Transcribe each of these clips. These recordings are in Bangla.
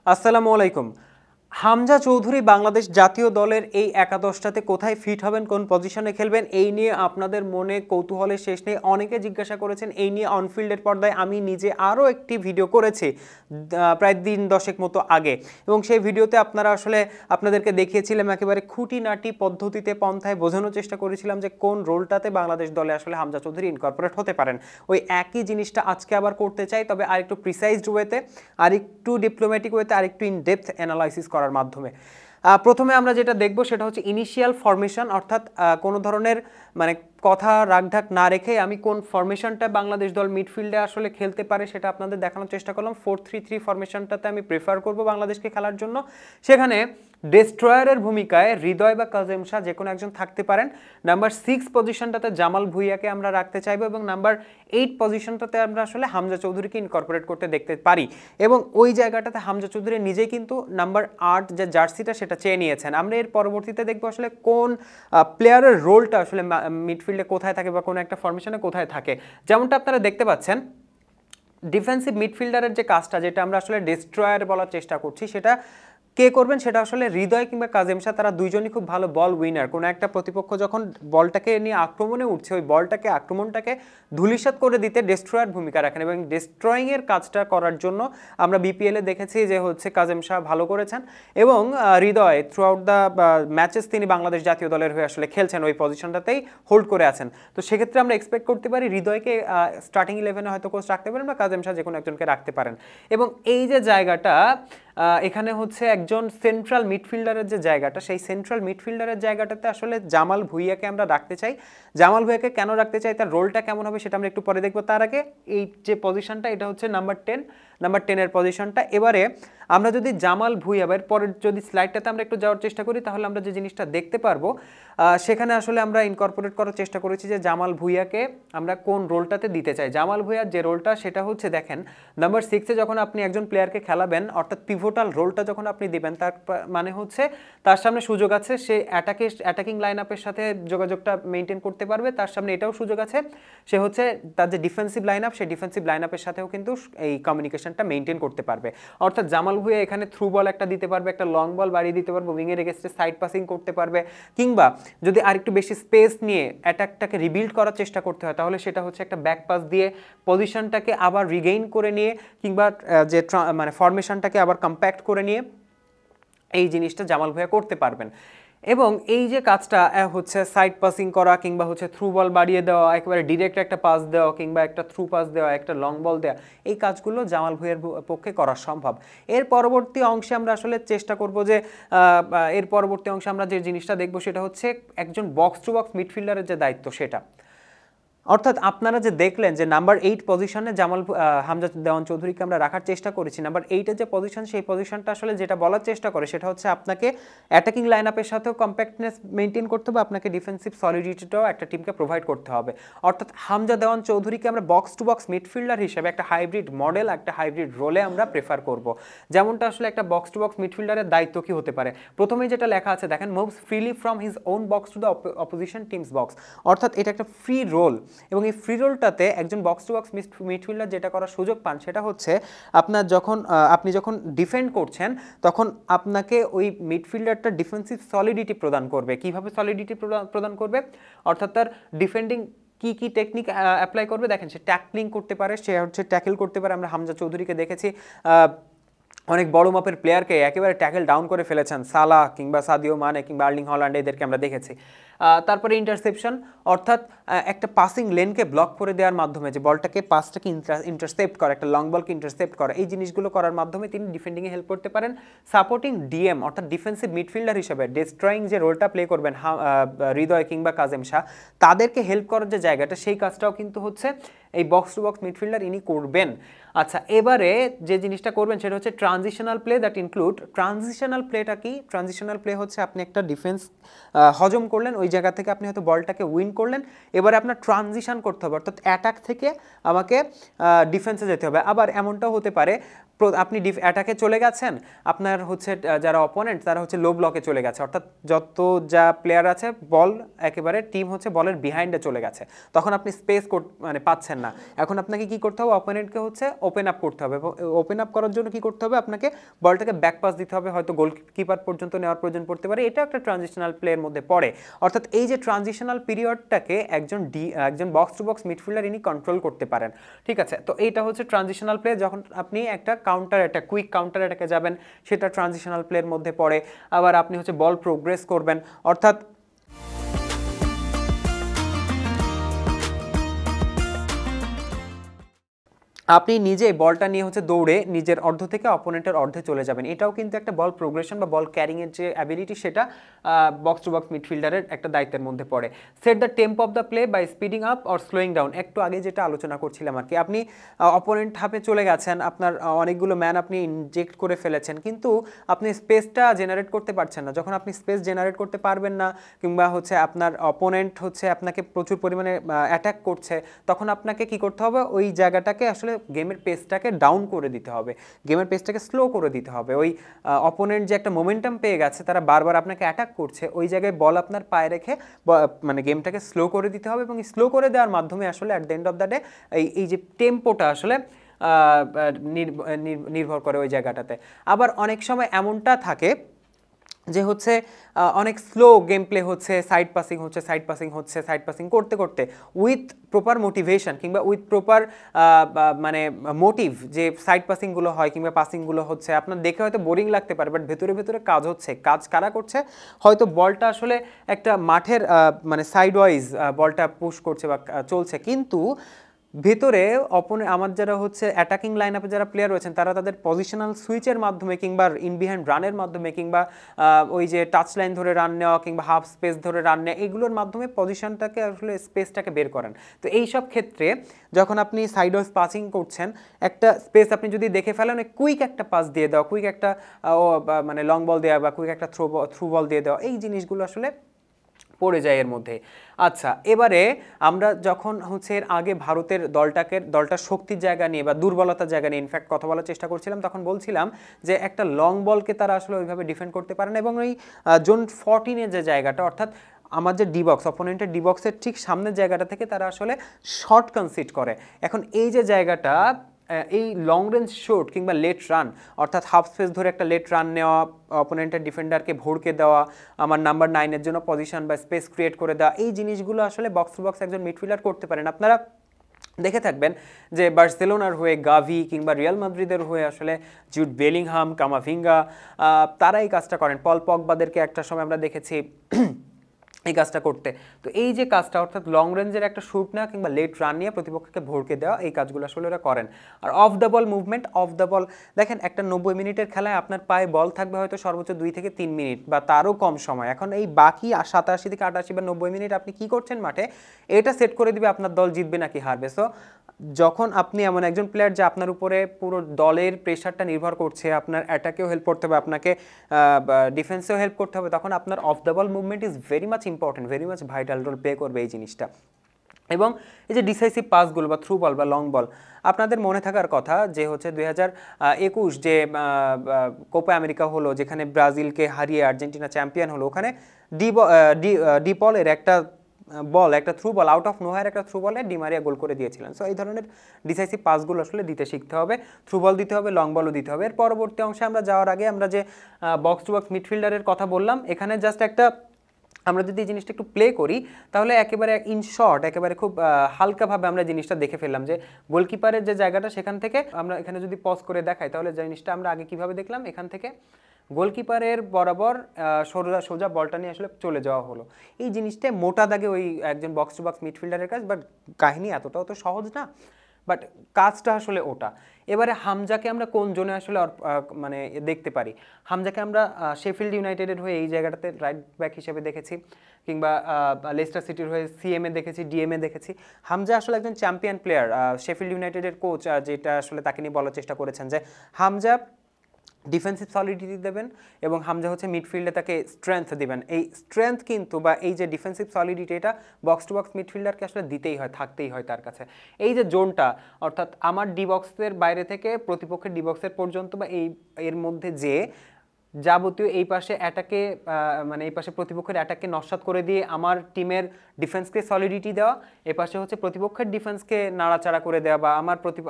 আসসালামু আলাইকুম। হামজা চৌধুরী বাংলাদেশ জাতীয় দলের এই একাদশটাতে কোথায় ফিট হবেন, কোন পজিশনে খেলবেন, এই নিয়ে আপনাদের মনে কৌতূহলের শেষ নেই। অনেকে জিজ্ঞাসা করেছেন এই নিয়ে অনফিল্ডের পর্দায়। আমি নিজে আরও একটি ভিডিও করেছি প্রায় দিন দশেক মতো আগে, এবং সেই ভিডিওতে আপনারা আসলে আপনাদেরকে দেখিয়েছিলাম একেবারে খুঁটিনাটি পদ্ধতিতে পন্থায় বোঝানোর চেষ্টা করেছিলাম যে কোন রোলটাতে বাংলাদেশ দলে আসলে হামজা চৌধুরী ইনকর্পোরেট হতে পারেন। ওই একই জিনিসটা আজকে আবার করতে চাই, তবে আরেকটু প্রিসাইজড ওয়েতে, আরেকটু ডিপ্লোম্যাটিক ওয়েতে, আরেকটু ইন ডেপথ অ্যানালাইসিস করার মাধ্যমে। প্রথমে আমরা যেটা দেখব সেটা হচ্ছে ইনিশিয়াল ফরমেশন, অর্থাৎ কোনো ধরনের মানে কথা রাগঢাক না রেখে আমি কোন ফরমেশনটা বাংলাদেশ দল মিডফিল্ডে আসলে খেলতে পারে সেটা আপনাদের দেখানোর চেষ্টা করলাম। 4-3-3 ফরমেশনটাতে আমি প্রেফার করব বাংলাদেশকে খেলার জন্য। সেখানে ডেস্ট্রয়ারের ভূমিকায় হৃদয় বা কাজেম শাহ যে কোনো একজন থাকতে পারেন। নাম্বার 6 পজিশনটাতে জামাল ভুঁইয়াকে আমরা রাখতে চাইবো, এবং নাম্বার 8 পজিশনটাতে আমরা আসলে হামজা চৌধুরীকে ইনকর্পোরেট করতে দেখতে পারি। এবং ওই জায়গাটাতে হামজা চৌধুরী নিজেই কিন্তু নাম্বার 8 যে জার্সিটা সেটা চেয়ে নিয়েছেন। আমরা এর পরবর্তীতে দেখবো আসলে কোন প্লেয়ারের রোলটা আসলে মিডফিল্ডে কোথায় থাকে বা কোনো একটা ফরমেশনে কোথায় থাকে। যেমনটা আপনারা দেখতে পাচ্ছেন, ডিফেন্সিভ মিডফিল্ডারের যে কাজটা, যেটা আমরা আসলে ডেস্ট্রয়ার বলার চেষ্টা করছি, সেটা কে করবেন? সেটা আসলে হৃদয় কিংবা কাজেম শাহ। তারা দুইজনই খুব ভালো বল উইনার। কোনো একটা প্রতিপক্ষ যখন বলটাকে নিয়ে আক্রমণে উঠছে, ওই বলটাকে আক্রমণটাকে ধূলিসাৎ করে দিতে ডেস্ট্রয়ার ভূমিকা রাখেন, এবং ডেস্ট্রয়িংয়ের কাজটা করার জন্য আমরা বিপিএলে দেখেছি যে হচ্ছে কাজেম শাহ ভালো করেছেন, এবং হৃদয় থ্রু আউট দ্য ম্যাচেস তিনি বাংলাদেশ জাতীয় দলের হয়ে আসলে খেলছেন, ওই পজিশনটাতেই হোল্ড করে আছেন। তো সেক্ষেত্রে আমরা এক্সপেক্ট করতে পারি হৃদয়কে স্টার্টিং 11-এ হয়তো কোচ রাখতে পারেন, বা কাজেম শাহ যে কোনো একজনকে রাখতে পারেন। এবং এই যে জায়গাটা এখানে হচ্ছে একজন সেন্ট্রাল মিডফিল্ডারের যে জায়গাটা, সেই সেন্ট্রাল মিডফিল্ডারের জায়গাটাতে আসলে জামাল ভুঁইয়াকে আমরা রাখতে চাই। জামাল ভুঁইয়াকে কেন রাখতে চাই, তার রোলটা কেমন হবে সেটা আমরা একটু পরে দেখবো। তার আগে এই যে পজিশনটা, এটা হচ্ছে নাম্বার 10 পজিশনটা। এবারে আমরা যদি জামাল ভুঁইয়া এর পরের যদি স্লাইডটাতে আমরা একটু যাওয়ার চেষ্টা করি, তাহলে আমরা যে জিনিসটা দেখতে পারবো সেখানে আসলে আমরা ইনকর্পোরেট করার চেষ্টা করেছি যে জামাল ভুঁইয়াকে আমরা কোন রোলটাতে দিতে চাই। জামাল ভুঁইয়ার যে রোলটা সেটা হচ্ছে, দেখেন নাম্বার 6-এ যখন আপনি একজন প্লেয়ারকে খেলাবেন, অর্থাৎ পিভোটাল রোলটা যখন আপনি দিবেন, তার মানে হচ্ছে তার সামনে সুযোগ আছে সে অ্যাটাকিং লাইন আপের সাথে যোগাযোগটা মেনটেন করতে পারবে। তার সামনে এটাও সুযোগ আছে সে হচ্ছে তার যে ডিফেন্সিভ লাইন আপ, সেই ডিফেন্সিভ লাইন আপের সাথেও কিন্তু এই কমিউনিকেশনটা মেনটেন করতে পারবে। অর্থাৎ জামাল ভুঁইয়া এখানে থ্রু বল একটা দিতে পারবে, একটা লং বল বাড়িয়ে দিতে পারবে, উইংয়ের এগেস্টে সাইড পাসিং করতে পারবে, কিংবা যদি আরেকটু বেশি স্পেস নিয়ে অ্যাটাকটাকে রিবিল্ড করার চেষ্টা করতে হয়, তাহলে সেটা হচ্ছে একটা ব্যাক পাস দিয়ে পজিশনটাকে আবার রিগেইন করে নিয়ে, কিংবা যে মানে ফরমেশনটাকে আবার কম্প্যাক্ট করে নিয়ে এই জিনিসটা জামাল ভুঁইয়া করতে পারবেন। এবং এই যে কাজটা হচ্ছে সাইড পাসিং করা, কিংবা হচ্ছে থ্রু বল বাড়িয়ে দেওয়া, একেবারে ডিরেক্ট একটা পাস দেওয়া, কিংবা একটা থ্রু পাস দেওয়া, একটা লং বল দেওয়া, এই কাজগুলো জামাল ভুঁইয়ার পক্ষে করা সম্ভব। এর পরবর্তী অংশে আমরা আসলে চেষ্টা করব যে এর পরবর্তী অংশে আমরা যে জিনিসটা দেখব সেটা হচ্ছে একজন বক্স টু বক্স মিডফিল্ডারের যে দায়িত্ব সেটা। অর্থাৎ আপনারা যে দেখলেন যে নাম্বার 8 পজিশনে হামজা দেওয়ান চৌধুরীকে আমরা রাখার চেষ্টা করেছি। নাম্বার 8-এর যে পজিশন, সেই পজিশনটা আসলে যেটা বলার চেষ্টা করে সেটা হচ্ছে আপনাকে অ্যাটাকিং লাইন আপের সাথেও কম্প্যাক্টনেস মেনটেন করতে হবে, আপনাকে ডিফেন্সিভ সলিডিটিটাও একটা টিমকে প্রোভাইড করতে হবে। অর্থাৎ হামজা দেওয়ান চৌধুরীকে আমরা বক্স টু বক্স মিডফিল্ডার হিসেবে একটা হাইব্রিড মডেল, একটা হাইব্রিড রোলে আমরা প্রেফার করব। যেমনটা আসলে একটা বক্স টু বক্স মিডফিল্ডারের দায়িত্ব কি হতে পারে, প্রথমেই যেটা লেখা আছে দেখেন, moves freely from his own box to the opposition teams box. অর্থাৎ এটা একটা ফ্রি রোল, এবং এই ফ্রি রোলটাতে একজন বক্স টু বক্স মিডফিল্ডার যেটা করার সুযোগ পান সেটা হচ্ছে আপনি যখন ডিফেন্ড করছেন, তখন আপনাকে ওই মিডফিল্ডারটা ডিফেন্সিভ সলিডিটি প্রদান করবে। কিভাবে সলিডিটি প্রদান করবে? অর্থাৎ তার ডিফেন্ডিং কি টেকনিক অ্যাপ্লাই করবে, দেখেন সে ট্যাকলিং করতে পারে, সে হচ্ছে ট্যাকেল করতে পারে। আমরা হামজা চৌধুরীকে দেখেছি অনেক বড় মাপের প্লেয়ারকে একেবারে ট্যাকেল ডাউন করে ফেলেছেন, সালাহ কিংবা সাদিও মানে কিংবা আর্লিং হল্যান্ড, এদেরকে আমরা দেখেছি। তারপরে ইন্টারসেপশন, অর্থাৎ একটা পাসিং লেনকে ব্লক করে দেওয়ার মাধ্যমে যে পাসটাকে ইন্টারসেপ্ট করা, একটা লং বলকে ইন্টারসেপ্ট করা, এই জিনিসগুলো করার মাধ্যমে তিনি ডিফেন্ডিংয়ে হেল্প করতে পারেন। সাপোর্টিং ডিএম, অর্থাৎ ডিফেন্সিভ মিডফিল্ডার হিসেবে ডেস্ট্রয়িং যে রোলটা প্লে করবেন হৃদয় কিংবা কাজেম শাহ, তাদেরকে হেল্প করার যে জায়গাটা, সেই কাজটাও কিন্তু হচ্ছে এই বক্স টু বক্স মিডফিল্ডার ইনি করবেন। আচ্ছা, এবারে যে জিনিসটা করবেন সেটা হচ্ছে transitional play, that include transitional প্লেটা কি? ট্রানজিশনাল প্লে হচ্ছে আপনি একটা ডিফেন্স হজম করলেন, ওই জায়গা থেকে আপনি হয়তো বলটাকে উইন করলেন, এবারে আপনার ট্রানজিশন করতে হবে, অর্থাৎ অ্যাটাক থেকে আমাকে ডিফেন্সে যেতে হবে। আবার এমনটাও হতে পারে আপনি অ্যাটাকে চলে গেছেন, আপনার হচ্ছে যারা অপোনেন্ট তারা হচ্ছে লো ব্লকে চলে গেছে, অর্থাৎ যত যা প্লেয়ার আছে বল একেবারে টিম হচ্ছে বলের বিহাইন্ডে চলে গেছে, তখন আপনি স্পেস মানে পাচ্ছেন না। এখন আপনাকে কি করতে হবে, অপোনেন্টকে হচ্ছে ওপেন আপ করতে হবে। ওপেন আপ করার জন্য কি করতে হবে, আপনাকে বলটাকে ব্যাক পাস দিতে হবে, হয়তো গোলকিপার পর্যন্ত নেওয়ার প্রয়োজন পড়তে পারে। এটা একটা ট্রানজিশনাল প্লের মধ্যে পড়ে। অর্থাৎ এই যে ট্রানজিশনাল পিরিয়ডটাকে একজন বক্স টু বক্স মিডফিল্ডার ইনি কন্ট্রোল করতে পারেন। ঠিক আছে, তো এইটা হচ্ছে ট্রানজিশনাল প্লে। যখন আপনি একটা কুইক কাউন্টার অ্যাটাকে যাবেন, সেটা ট্রানজিশনাল প্লের মধ্যে পড়ে। আবার আপনি হচ্ছে বল প্রোগ্রেস করবেন, অর্থাৎ আপনি নিজে বলটা নিয়ে হচ্ছে দৌড়ে নিজের অর্ধ থেকে অপোনেন্টের অর্ধে চলে যাবেন। এটাও কিন্তু একটা বল প্রোগ্রেশন বা বল ক্যারিংয়ের যে অ্যাবিলিটি, সেটা বক্স টু বক্স মিডফিল্ডারের একটা দায়িত্বের মধ্যে পড়ে। Set the tempo of the play by speeding up or slowing down. একটু আগে যেটা আলোচনা করছিলাম আর কি, আপনি অপোনেন্ট হাফে চলে গেছেন, আপনার অনেকগুলো ম্যান আপনি ইনজেক্ট করে ফেলেছেন, কিন্তু আপনি স্পেসটা জেনারেট করতে পারছেন না। যখন আপনি স্পেস জেনারেট করতে পারবেন না, কিংবা হচ্ছে আপনার অপোনেন্ট হচ্ছে আপনাকে প্রচুর পরিমাণে অ্যাটাক করছে, তখন আপনাকে কি করতে হবে, ওই জায়গাটাকে আসলে গেমের পেসটাকে ডাউন করে দিতে হবে, গেমের পেসটাকে স্লো করে দিতে হবে। ওই অপোনেন্ট যে একটা মোমেন্টাম পেয়ে গেছে, তারা বারবার আপনাকে অ্যাটাক করছে, ওই জায়গায় বল আপনার পায়ে রেখে মানে গেমটাকে স্লো করে দিতে হবে, এবং স্লো করে দেওয়ার মাধ্যমে আসলে at the end of the day এই যে টেম্পোটা আসলে নির্ভর করে ওই জায়গাটাতে। আবার অনেক সময় এমনটা থাকে যে হচ্ছে অনেক স্লো গেম প্লে হচ্ছে, সাইড পাসিং করতে করতে উইথ প্রপার মোটিভেশন কিংবা উইথ প্রপার মানে মোটিভ, যে সাইড পাসিংগুলো হয় কিংবা পাসিংগুলো হচ্ছে, আপনার দেখে হয়তো বোরিং লাগতে পারে, বাট ভেতরে ভেতরে কাজ হচ্ছে। কাজ কারা করছে, হয়তো বলটা আসলে একটা মাঠের মানে সাইড ওয়াইজ বলটা পুশ করছে বা চলছে, কিন্তু ভেতরে আমার যারা হচ্ছে অ্যাটাকিং লাইন আপে যারা প্লেয়ার রয়েছেন, তারা তাদের পজিশনাল সুইচের মাধ্যমে কিংবা ইন বিহাইন্ড রানের মাধ্যমে কিংবা ওই যে টাচ লাইন ধরে রান নেওয়া কিংবা হাফ স্পেস ধরে রান নেওয়া, এগুলোর মাধ্যমে পজিশনটাকে আসলে স্পেসটাকে বের করেন। তো এই সব ক্ষেত্রে যখন আপনি সাইড ওয়াইজ পাসিং করছেন, একটা স্পেস আপনি যদি দেখে ফেলেন, কুইক একটা পাস দিয়ে দেওয়া, কুইক একটা মানে লং বল দেওয়া বা কুইক একটা থ্রু বল দিয়ে দেওয়া, এই জিনিসগুলো আসলে পড়ে যায় এর মধ্যে। আচ্ছা, এবারে আমরা যখন হচ্ছে এর আগে ভারতের দলটার শক্তির জায়গা নিয়ে বা দুর্বলতার জায়গা নিয়ে ইনফ্যাক্ট কথা বলার চেষ্টা করছিলাম, তখন বলছিলাম যে একটা লং বলকে তারা আসলে ওইভাবে ডিফেন্ড করতে পারে না, এবং ওই জোন 14-এর যে জায়গাটা, অর্থাৎ আমার যে ডিবক্স, অপোনেন্টের ডিবক্সের ঠিক সামনের জায়গাটা থেকে তারা আসলে শর্ট কনসিড করে। এখন এই যে জায়গাটা, এই লং রেঞ্জ শট কিংবা লেট রান, অর্থাৎ হাফ স্পেস ধরে একটা লেট রান নেওয়া, অপোনেন্টের ডিফেন্ডারকে ভড়কে দেওয়া, আমার নাম্বার 9-এর জন্য পজিশন বা স্পেস ক্রিয়েট করে দেওয়া, এই জিনিসগুলো আসলে বক্স টু বক্স একজন মিডফিল্ডার করতে পারেন। আপনারা দেখে থাকবেন যে বার্সেলোনার হয়ে গাভি কিংবা রিয়াল মাদ্রিদের হয়ে আসলে জুড বেলিংহাম, কামাভিঙ্গা, তারা এই কাজটা করেন। পল পগবাদেরকে একটা সময় আমরা দেখেছি এই কাজটা করতে। তো এই যে কাজটা, অর্থাৎ লং রেঞ্জের একটা শুট নেওয়া কিংবা লেট রান নিয়ে প্রতিপক্ষকে ভড়কে দেওয়া, এই কাজগুলো আসলে ওরা করেন। আর off the ball movement, off the ball দেখেন, একটা 90 মিনিটের খেলায় আপনার পায়ে বল থাকবে হয়তো সর্বোচ্চ 2 থেকে 3 মিনিট বা তারও কম সময়। এখন এই বাকি 87 থেকে 88 বা 90 মিনিট আপনি কি করছেন মাঠে, এটা সেট করে দিবে আপনার দল জিতবে নাকি হারবে। সো যখন আপনি এমন একজন প্লেয়ার যে আপনার উপরে পুরো দলের প্রেশারটা নির্ভর করছে, আপনার অ্যাটাকেও হেল্প করতে হবে, আপনাকে ডিফেন্সেও হেল্প করতে হবে, তখন আপনার off the ball movement is very much important, very much vital role play করবে এই জিনিসটা। এবং এই যে ডিসাইসিভ পাসগুলো বা থ্রু বল বা লং বল, আপনাদের মনে থাকার কথা যে হচ্ছে 2021 যে কোপা আমেরিকা হলো, যেখানে ব্রাজিলকে হারিয়ে আর্জেন্টিনা চ্যাম্পিয়ন হলো, ওখানে ডিপলের একটা বল, একটা থ্রু বল, আউট অফ নোহার একটা থ্রু বলে ডিমারিয়া গোল করে দিয়েছিলেন। সো এই ধরনের ডিসাইসিভ পাসগুলো আসলে দিতে শিখতে হবে, থ্রু বল দিতে হবে, লং বলও দিতে হবে। এর পরবর্তী অংশে আমরা যাওয়ার আগে আমরা যে বক্স টু বক্স মিডফিল্ডারের কথা বললাম, এখানে জাস্ট একটা আমরা যদি এই জিনিসটা একটু প্লে করি, তাহলে একেবারে ইন শর্ট, একেবারে খুব হালকাভাবে আমরা জিনিসটা দেখে ফেললাম যে গোলকিপারের যে জায়গাটা, সেখান থেকে আমরা এখানে যদি পজ করে দেখাই, তাহলে জিনিসটা আমরা আগে কিভাবে দেখলাম, এখান থেকে গোলকিপারের বরাবর সোজা বলটা নিয়ে আসলে চলে যাওয়া হলো। এই জিনিসটা মোটা দাগে ওই একজন বক্স টু বক্স মিডফিল্ডারের কাজ, বাট কাহিনী এতটাও তো সহজ না, বাট কাজটা আসলে ওটা। এবারে হামজাকে আমরা কোন জোনে আসলে মানে দেখতে পারি, হামজাকে আমরা শেফিল্ড ইউনাইটেডের হয়ে এই জায়গাটাতে রাইট ব্যাক হিসেবে দেখেছি, কিংবা লেস্টার সিটির হয়ে সিএমএ দেখেছি, ডিএমএ দেখেছি। হামজা আসলে একজন চ্যাম্পিয়ন প্লেয়ার। শেফিল্ড ইউনাইটেডের কোচ যেটা আসলে তাকে নিয়ে বলার চেষ্টা করেছেন যে হামজা ডিফেন্সিভ সলিডিটি দেবেন এবং হামজা হচ্ছে মিডফিল্ডে তাকে স্ট্রেংথ দিবেন। এই স্ট্রেংথ কিন্তু বা এই যে ডিফেন্সিভ সলিডিটি এটা বক্স টু বক্স মিডফিল্ডারকে আসলে দিতেই হয়, থাকতেই হয় তার কাছে। এই যে জোনটা অর্থাৎ আমার ডি বক্সের বাইরে থেকে প্রতিপক্ষের ডি বক্সের পর্যন্ত বা এর মধ্যে যে যাবতীয় এই পাশে অ্যাটাকে মানে এই পাশে প্রতিপক্ষের অ্যাটাককে নস্যাৎ করে দিয়ে আমার টিমের ডিফেন্সকে সলিডিটি দেওয়া, এ পাশে হচ্ছে প্রতিপক্ষের ডিফেন্সকে নাড়াচাড়া করে দেওয়া বা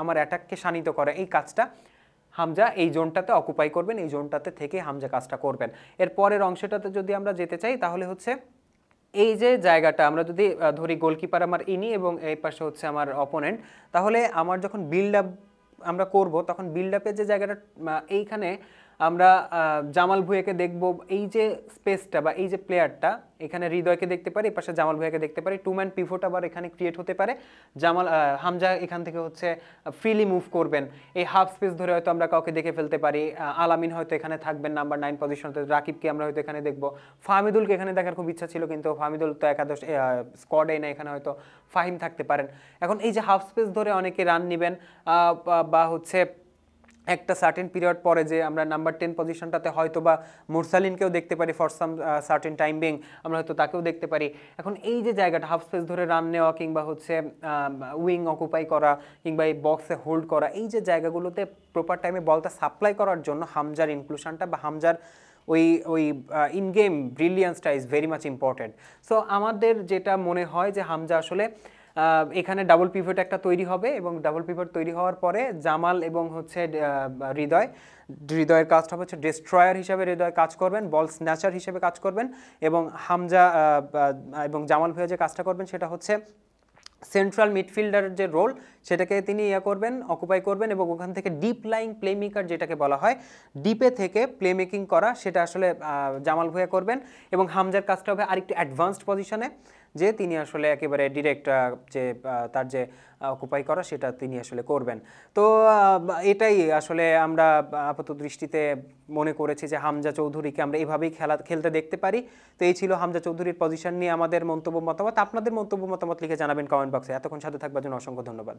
আমার অ্যাটাককে শানিত করা, এই কাজটা হামজা এই জোনটাতে অকুপাই করবেন, এই জোনটাতে থেকে হামজা কাজটা করবেন। এর পরের অংশটাতে যদি আমরা যেতে চাই তাহলে হচ্ছে এই যে জায়গাটা আমরা যদি ধরি গোলকিপার আমার ইনি এবং এই পাশে হচ্ছে আমার অপোনেন্ট, তাহলে আমার যখন বিল্ড আপ আমরা করব তখন বিল্ড আপের যে জায়গাটা এইখানে আমরা জামাল ভুঁইয়াকে দেখব, এই যে স্পেসটা বা এই যে প্লেয়ারটা এখানে হৃদয়কে দেখতে পারি, পাশে জামাল ভুঁইয়াকে দেখতে পারি, টু ম্যান পিভট আবার এখানে ক্রিয়েট হতে পারে। হামজা এখান থেকে হচ্ছে ফ্রিলি মুভ করবেন, এই হাফ স্পেস ধরে হয়তো আমরা কাউকে দেখে ফেলতে পারি। আলামিন হয়তো এখানে থাকবেন নাম্বার 9 পজিশনতে, রাকিবকে আমরা হয়তো এখানে দেখব, ফাহমিদুলকে এখানে দেখার খুব ইচ্ছা ছিল কিন্তু ফাহমিদুল তো একাদশ স্কোয়াডে না, এখানে হয়তো ফাহিম থাকতে পারেন। এখন এই যে হাফ স্পেস ধরে অনেকে রান নেবেন বা হচ্ছে একটা সার্টেন পিরিয়ড পরে যে আমরা নাম্বার 10 পজিশনটাতে হয়তো বা মুরসালিনকেও দেখতে পারি, for some certain time being আমরা হয়তো তাকেও দেখতে পারি। এখন এই যে জায়গাটা হাফ স্পেস ধরে রান নেওয়া কিংবা হচ্ছে উইং অকুপাই করা কিংবা এই বক্সে হোল্ড করা, এই যে জায়গাগুলোতে প্রপার টাইমে বলটা সাপ্লাই করার জন্য হামজার ইনক্লুশনটা বা হামজার ওই ওই ইন গেম ব্রিলিয়ান্সটা is very much important. So আমাদের যেটা মনে হয় যে হামজা আসলে এখানে ডাবল পিভট একটা তৈরি হবে এবং ডাবল পিভট তৈরি হওয়ার পরে জামাল এবং হচ্ছে হৃদয়ের কাজটা হচ্ছে ডেস্ট্রয়ার হিসেবে হৃদয় কাজ করবেন, বল স্ন্যাচার হিসেবে কাজ করবেন এবং হামজা এবং জামাল ভুঁইয়া যে কাজটা করবেন সেটা হচ্ছে সেন্ট্রাল মিডফিল্ডারের যে রোল সেটাকে তিনি করবেন, অকুপাই করবেন এবং ওখান থেকে ডিপ লাইং প্লেমেকার যেটাকে বলা হয়, ডিপে থেকে প্লেমেকিং করা, সেটা আসলে জামাল ভুঁইয়া করবেন এবং হামজার কাজটা হবে আরেকটু অ্যাডভান্সড পজিশনে, যে তিনি আসলে একেবারে ডিরেক্ট যে তার যে অকুপাই করা সেটা তিনি আসলে করবেন। তো এটাই আসলে আমরা আপাত দৃষ্টিতে মনে করেছি যে হামজা চৌধুরীকে আমরা এইভাবেই খেলতে দেখতে পারি। তো এই ছিল হামজা চৌধুরীর পজিশন নিয়ে আমাদের মন্তব্য মতামত। আপনাদের মন্তব্য মতামত লিখে জানাবেন কমেন্ট বক্সে। এতক্ষণ সাথে থাকবার জন্য অসংখ্য ধন্যবাদ।